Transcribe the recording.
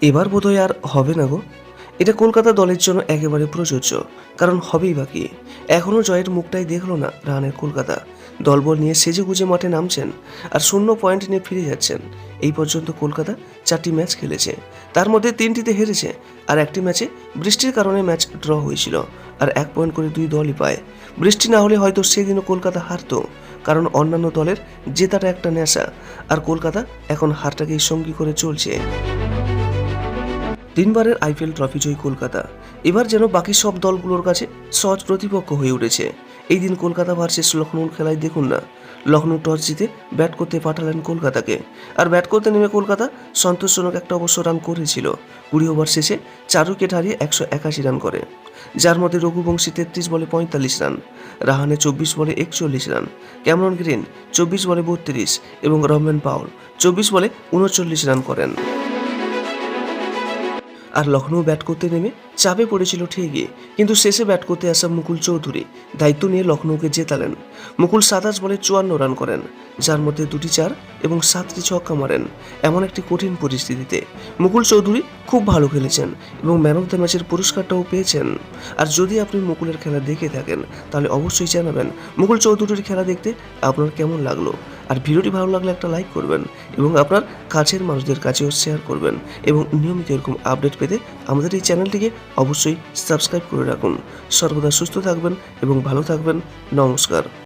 এবার বোধহয় আর হবে না গো। এটা কলকাতা দলের জন্য একেবারে প্রযোজ্য, কারণ হবেই বাকি। এখনও জয়ের মুখটাই দেখলো না রানের কলকাতা। দলবল নিয়ে সেজেগুজে মাঠে নামছেন আর 0 পয়েন্ট নিয়ে ফিরে যাচ্ছেন। এই পর্যন্ত কলকাতা 4টি ম্যাচ খেলেছে, তার মধ্যে 3টিতে হেরেছে আর একটি ম্যাচে বৃষ্টির কারণে ম্যাচ ড্র হয়েছিল। আর 1 পয়েন্ট করে দুই দলই পায়। বৃষ্টি না হলে হয়তো সেদিনও কলকাতা হারতো, কারণ অন্যান্য দলের জেতাটা একটা নেশা, আর কলকাতা এখন হারটাকেই সঙ্গী করে চলছে। 3বারের আইপিএল ট্রফি জয়ী কলকাতা এবার যেন বাকি সব দলগুলোর কাছে সহজ প্রতিপক্ষ হয়ে উঠেছে। এই দিন কলকাতা ভার্সেস লখনৌর খেলায় দেখুন না, লখনৌ টস জিতে ব্যাট করতে পাঠালেন কলকাতাকে। আর ব্যাট করতে নেমে কলকাতা সন্তোষজনক একটা অবশ্য রান করেছিল। 20 ওভার শেষে 4 উইকেট হারিয়ে 181 রান করে, যার মধ্যে রঘুবংশী 33 বলে 45 রান, রাহানে 24 বলে 41 রান, ক্যামেরন গ্রিন 24 বলে 32 এবং রমেন পাউল 24 বলে 39 রান করেন। আর লখনৌ ব্যাট করতে নেমে চাপে পড়েছিল ঠিকই, কিন্তু শেষে ব্যাট করতে আসা মুকুল চৌধুরী দায়িত্ব নিয়ে লখনৌকে জেতালেন। মুকুল 27 বলে 54 রান করেন, যার মধ্যে 2টি 4 এবং 7টি ছক্কা মারেন। এমন একটি কঠিন পরিস্থিতিতে মুকুল চৌধুরী খুব ভালো খেলেছেন এবং ম্যান অফ দ্য ম্যাচের পুরস্কারটাও পেয়েছেন। আর যদি আপনি মুকুলের খেলা দেখে থাকেন তাহলে অবশ্যই জানাবেন মুকুল চৌধুরীর খেলা দেখতে আপনার কেমন লাগলো। আর ভিডিওটি ভালো লাগলে একটা লাইক করবেন এবং আপনার কাছের মানুষদের কাছেও শেয়ার করবেন, এবং নিয়মিত এরকম আপডেট পেতে আমাদের এই চ্যানেলটিকে অবশ্যই সাবস্ক্রাইব করে রাখুন। সর্বদা সুস্থ থাকবেন এবং ভালো থাকবেন। নমস্কার।